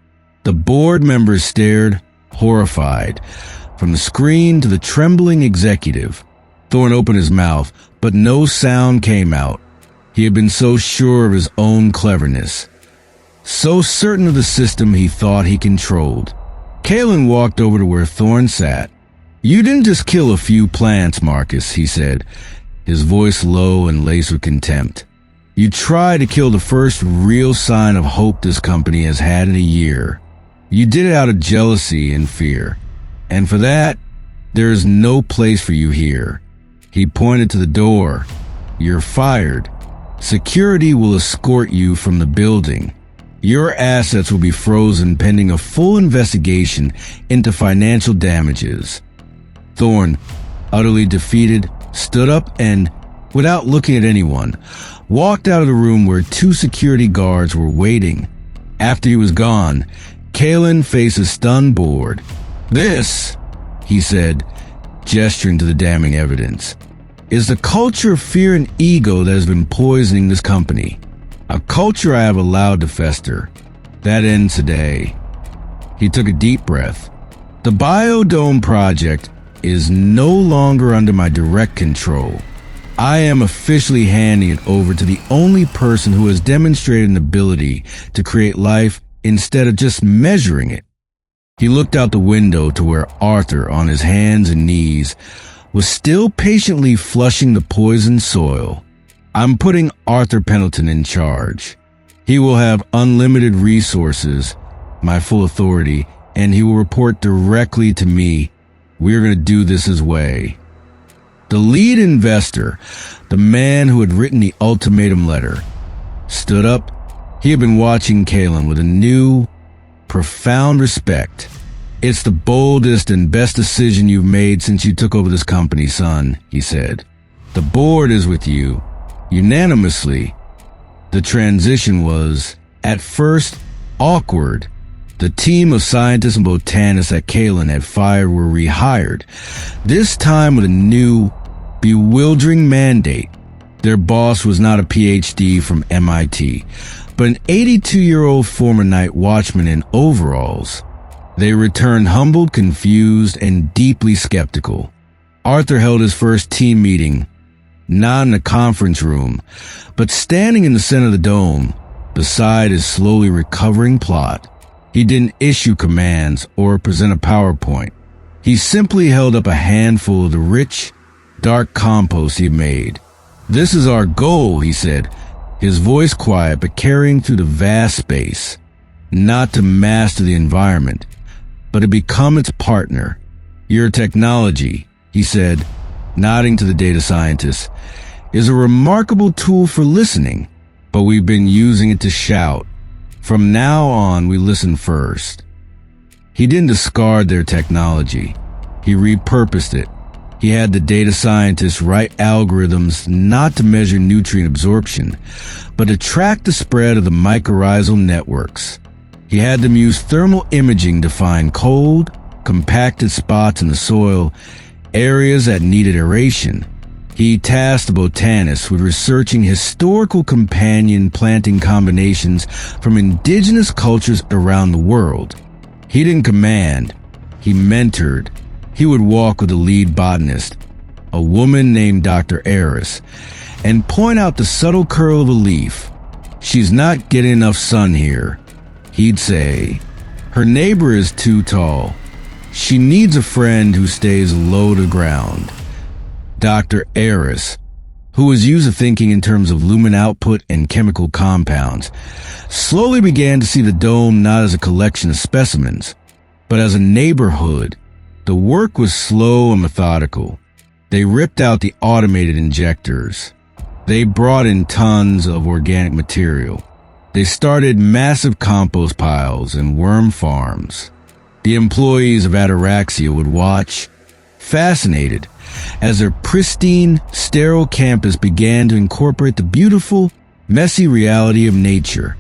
The board members stared, horrified, from the screen to the trembling executive. Thorne opened his mouth, but no sound came out. He had been so sure of his own cleverness, so certain of the system he thought he controlled. Kalen walked over to where Thorne sat. "You didn't just kill a few plants, Marcus," he said, his voice low and laced with contempt. "You tried to kill the first real sign of hope this company has had in a year. You did it out of jealousy and fear. And for that, there is no place for you here." He pointed to the door. "You're fired. Security will escort you from the building. Your assets will be frozen pending a full investigation into financial damages." Thorne, utterly defeated, stood up and, without looking at anyone, walked out of the room where 2 security guards were waiting. After he was gone, Kalen faced a stunned board. "This," he said, gesturing to the damning evidence, "is the culture of fear and ego that has been poisoning this company. A culture I have allowed to fester. That ends today." He took a deep breath. "The Biodome project is no longer under my direct control. I am officially handing it over to the only person who has demonstrated an ability to create life instead of just measuring it." He looked out the window to where Arthur, on his hands and knees, was still patiently flushing the poisoned soil. "I'm putting Arthur Pendelton in charge. He will have unlimited resources, my full authority, and he will report directly to me. We're going to do this his way." The lead investor, the man who had written the ultimatum letter, stood up. He had been watching Kalen with a new, profound respect. "It's the boldest and best decision you've made since you took over this company, son," he said. "The board is with you, unanimously." The transition was, at first, awkward. The team of scientists and botanists that Kalen had fired were rehired, this time with a new, bewildering mandate. Their boss was not a PhD from MIT, but an 82-year-old former night watchman in overalls. They returned humbled, confused, and deeply skeptical. Arthur held his first team meeting, not in a conference room, but standing in the center of the dome, beside his slowly recovering plot. He didn't issue commands or present a PowerPoint. He simply held up a handful of the rich, dark compost he had made. "This is our goal," he said, his voice quiet but carrying through the vast space. "Not to master the environment, but to become its partner. Your technology," he said, nodding to the data scientist, "is a remarkable tool for listening, but we've been using it to shout. From now on, we listen first." He didn't discard their technology. He repurposed it. He had the data scientists write algorithms not to measure nutrient absorption, but to track the spread of the mycorrhizal networks. He had them use thermal imaging to find cold, compacted spots in the soil, areas that needed aeration. He tasked the botanists with researching historical companion planting combinations from indigenous cultures around the world. He didn't command, he mentored. He would walk with the lead botanist, a woman named Dr. Eris, and point out the subtle curl of a leaf. "She's not getting enough sun here," he'd say. "Her neighbor is too tall. She needs a friend who stays low to the ground." Dr. Eris, who was used to thinking in terms of lumen output and chemical compounds, slowly began to see the dome not as a collection of specimens, but as a neighborhood. The work was slow and methodical. They ripped out the automated injectors. They brought in tons of organic material. They started massive compost piles and worm farms. The employees of Ataraxia would watch, fascinated, as their pristine, sterile campus began to incorporate the beautiful, messy reality of nature.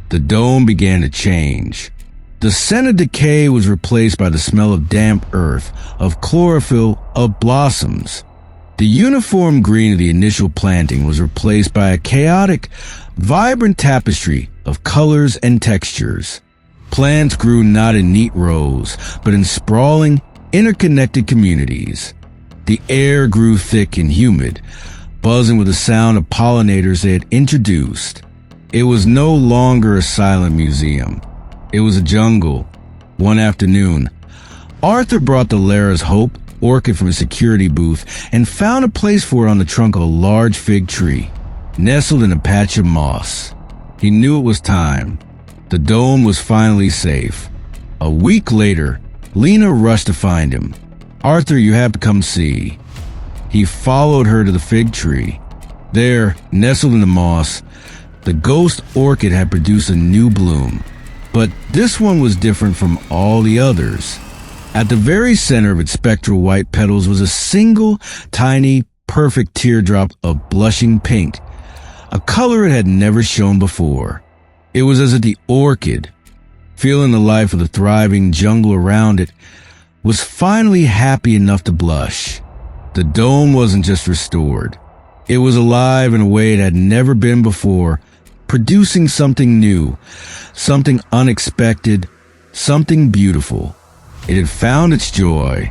The dome began to change. The scent of decay was replaced by the smell of damp earth, of chlorophyll, of blossoms. The uniform green of the initial planting was replaced by a chaotic, vibrant tapestry of colors and textures. Plants grew not in neat rows, but in sprawling, interconnected communities. The air grew thick and humid, buzzing with the sound of pollinators they had introduced. It was no longer a silent museum. It was a jungle. One afternoon, Arthur brought the Lara's Hope orchid from a security booth and found a place for it on the trunk of a large fig tree, nestled in a patch of moss. He knew it was time. The dome was finally safe. A week later, Lena rushed to find him. "Arthur, you have to come see." He followed her to the fig tree. There, nestled in the moss, the ghost orchid had produced a new bloom. But this one was different from all the others. At the very center of its spectral white petals was a single, tiny, perfect teardrop of blushing pink, a color it had never shown before. It was as if the orchid, feeling the life of the thriving jungle around it, was finally happy enough to blush. The dome wasn't just restored. It was alive in a way it had never been before, producing something new, something unexpected, something beautiful. It had found its joy.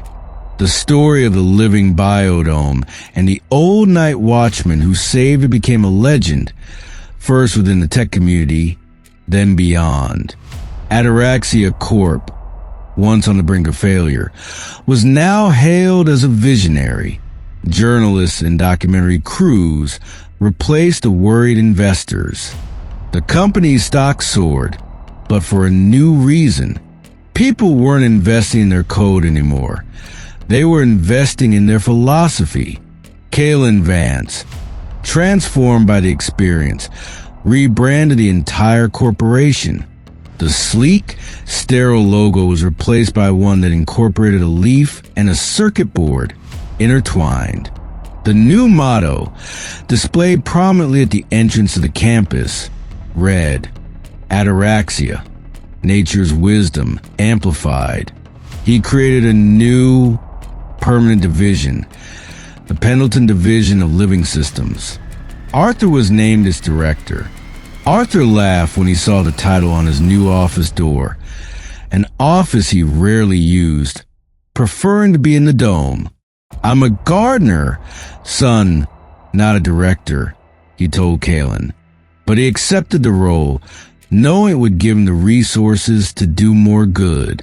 The story of the living biodome and the old night watchman who saved it became a legend, first within the tech community, then beyond. Ataraxia Corp, once on the brink of failure, was now hailed as a visionary. Journalists and documentary crews replaced the worried investors. The company's stock soared, but for a new reason. People weren't investing in their code anymore. They were investing in their philosophy. Kalen Vance, transformed by the experience, rebranded the entire corporation. The sleek, sterile logo was replaced by one that incorporated a leaf and a circuit board intertwined. The new motto, displayed prominently at the entrance of the campus, read, Ataraxia, nature's wisdom amplified. He created a new, permanent division, the Pendelton Division of Living Systems. Arthur was named as director. Arthur laughed when he saw the title on his new office door, an office he rarely used, preferring to be in the dome. "I'm a gardener, son, not a director," he told Kalen. But he accepted the role, knowing it would give him the resources to do more good.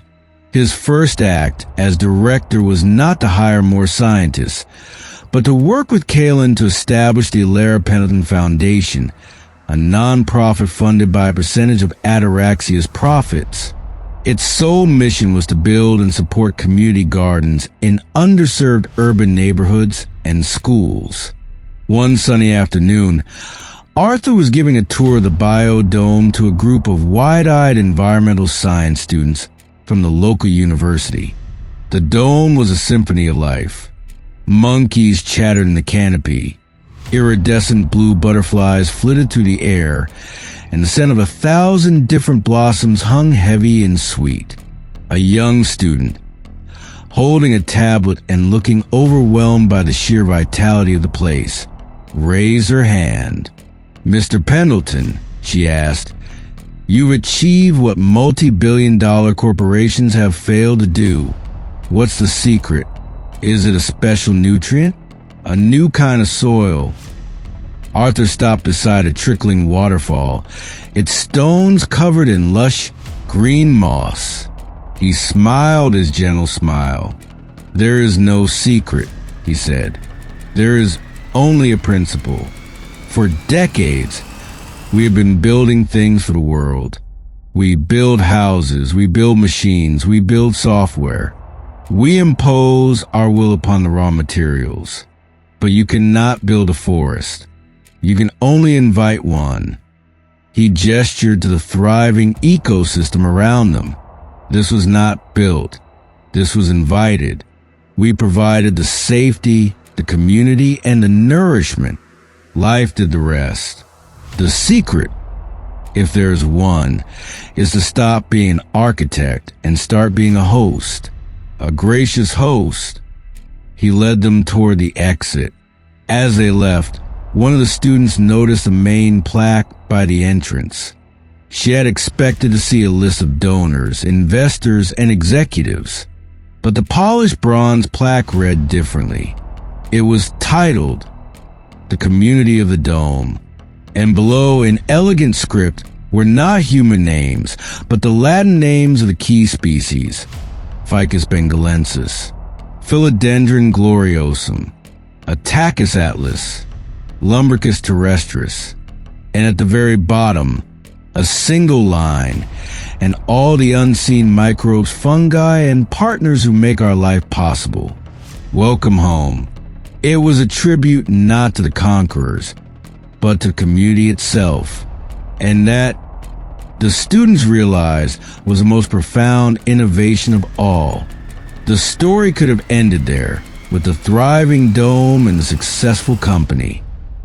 His first act as director was not to hire more scientists, but to work with Kalen to establish the Arthur Pendelton Foundation, a non-profit funded by a percentage of Ataraxia's profits. Its sole mission was to build and support community gardens in underserved urban neighborhoods and schools. One sunny afternoon, Arthur was giving a tour of the biodome to a group of wide-eyed environmental science students from the local university. The dome was a symphony of life. Monkeys chattered in the canopy. Iridescent blue butterflies flitted through the air, and the scent of 1,000 different blossoms hung heavy and sweet. A young student, holding a tablet and looking overwhelmed by the sheer vitality of the place, raised her hand. "Mr. Pendleton," she asked, "you've achieved what multi-billion-dollar corporations have failed to do. What's the secret? Is it a special nutrient? A new kind of soil?" Arthur stopped beside a trickling waterfall, its stones covered in lush green moss. He smiled his gentle smile. "There is no secret," he said. "There is only a principle. For decades, we have been building things for the world. We build houses, we build machines, we build software. We impose our will upon the raw materials. But you cannot build a forest. You can only invite one." He gestured to the thriving ecosystem around them. This was not built. This was invited. We provided the safety, the community, and the nourishment. Life did the rest. The secret, if there is one, is to stop being an architect and start being a host, a gracious host. He led them toward the exit. As they left, one of the students noticed a main plaque by the entrance. She had expected to see a list of donors, investors, and executives, but the polished bronze plaque read differently. It was titled, "The Community of the Dome," and below in elegant script were not human names, but the Latin names of the key species: Ficus bengalensis, Philodendron gloriosum, Attacus atlas, Lumbricus terrestris, and at the very bottom, a single line, and all the unseen microbes, fungi, and partners who make our life possible. Welcome home. It was a tribute not to the conquerors, but to the community itself, and that, the students realized, was the most profound innovation of all. The story could have ended there, with the thriving dome and the successful company.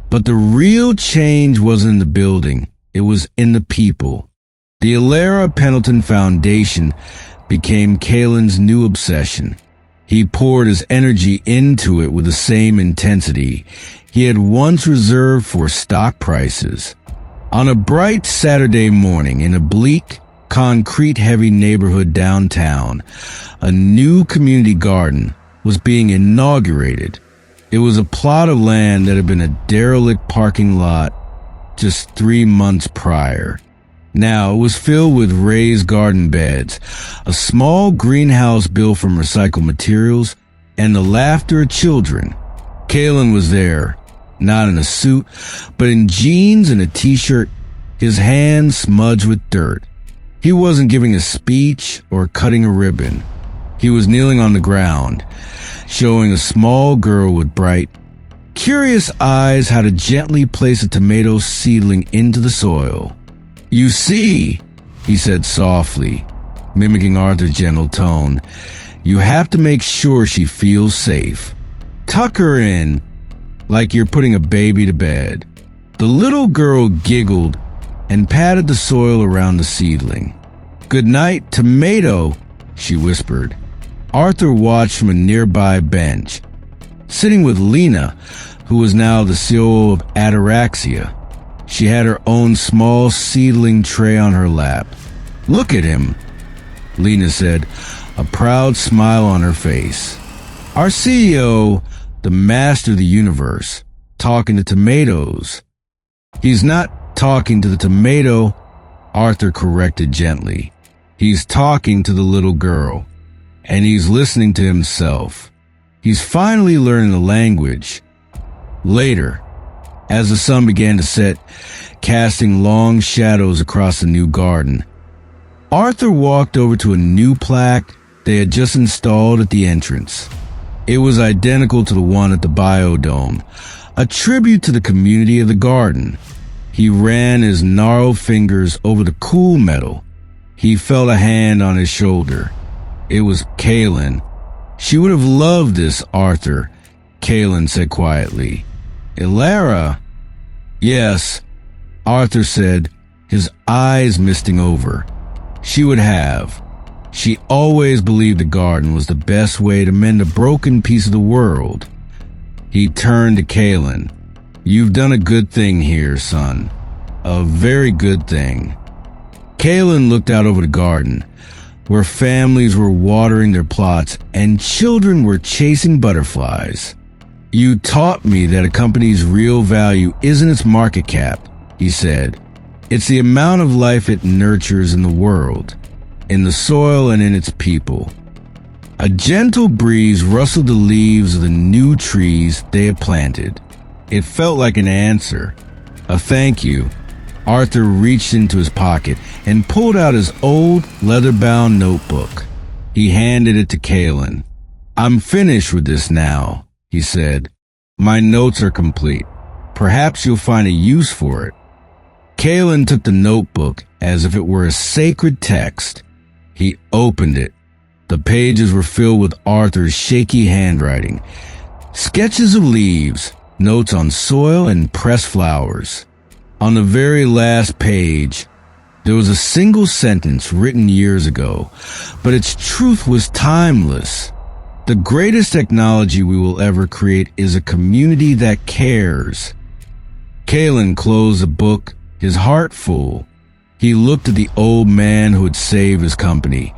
But the real change wasn't in the building, it was in the people. The Arthur Pendelton Foundation became Kalen's new obsession. He poured his energy into it with the same intensity he had once reserved for stock prices. On a bright Saturday morning in a bleak, concrete-heavy neighborhood downtown, a new community garden was being inaugurated. It was a plot of land that had been a derelict parking lot just 3 months prior. Now it was filled with raised garden beds, a small greenhouse built from recycled materials, and the laughter of children. Kalen was there, not in a suit, but in jeans and a t-shirt, his hands smudged with dirt. He wasn't giving a speech or cutting a ribbon. He was kneeling on the ground, showing a small girl with bright, curious eyes how to gently place a tomato seedling into the soil. "You see," he said softly, mimicking Arthur's gentle tone, "you have to make sure she feels safe. Tuck her in, like you're putting a baby to bed." The little girl giggled and patted the soil around the seedling. "Good night, tomato," she whispered. Arthur watched from a nearby bench. sitting with Lena, who was now the CEO of Ataraxia. She had her own small seedling tray on her lap. "Look at him," Lena said, a proud smile on her face. "Our CEO, the master of the universe, talking to tomatoes." "He's not talking to the tomato," Arthur corrected gently. "He's talking to the little girl, and he's listening to himself. He's finally learning the language." Later, as the sun began to set, casting long shadows across the new garden, Arthur walked over to a new plaque they had just installed at the entrance. It was identical to the one at the Biodome, a tribute to the community of the garden. He ran his gnarled fingers over the cool metal. He felt a hand on his shoulder. It was Kaylin. "She would have loved this, Arthur," Kaylin said quietly. "Ilara?" "Yes," Arthur said, his eyes misting over. "She would have. She always believed the garden was the best way to mend a broken piece of the world." He turned to Kaylin. "You've done a good thing here, son. A very good thing." Kaylin looked out over the garden, where families were watering their plots and children were chasing butterflies. "You taught me that a company's real value isn't its market cap," he said. "It's the amount of life it nurtures in the world, in the soil and in its people." A gentle breeze rustled the leaves of the new trees they had planted. It felt like an answer, a thank you. Arthur reached into his pocket and pulled out his old leather-bound notebook. He handed it to Kaylin. "I'm finished with this now," he said. "My notes are complete. Perhaps you'll find a use for it." Kaylin took the notebook as if it were a sacred text. He opened it. The pages were filled with Arthur's shaky handwriting. Sketches of leaves, notes on soil and pressed flowers. On the very last page, there was a single sentence written years ago, but its truth was timeless. "The greatest technology we will ever create is a community that cares." Kaylin closed the book, his heart full. He looked at the old man who had saved his company,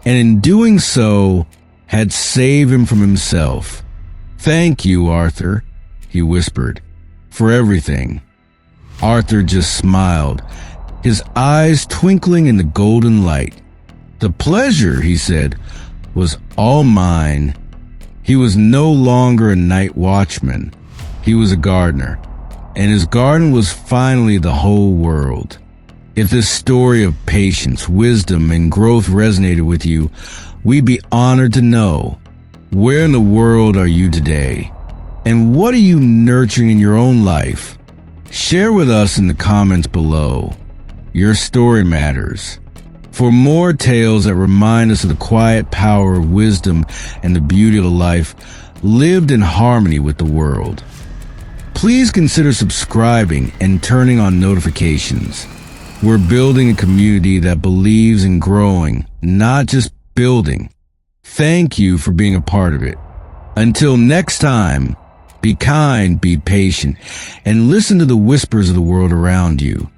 and in doing so, had saved him from himself. "Thank you, Arthur," he whispered, "for everything." Arthur just smiled, his eyes twinkling in the golden light. "The pleasure," he said, "was all mine." He was no longer a night watchman. He was a gardener, and his garden was finally the whole world. If this story of patience, wisdom, and growth resonated with you, we'd be honored to know. Where in the world are you today? And what are you nurturing in your own life? Share with us in the comments below. Your story matters. For more tales that remind us of the quiet power of wisdom and the beauty of life lived in harmony with the world, please consider subscribing and turning on notifications. We're building a community that believes in growing, not just building. Thank you for being a part of it. Until next time, be kind, be patient, and listen to the whispers of the world around you.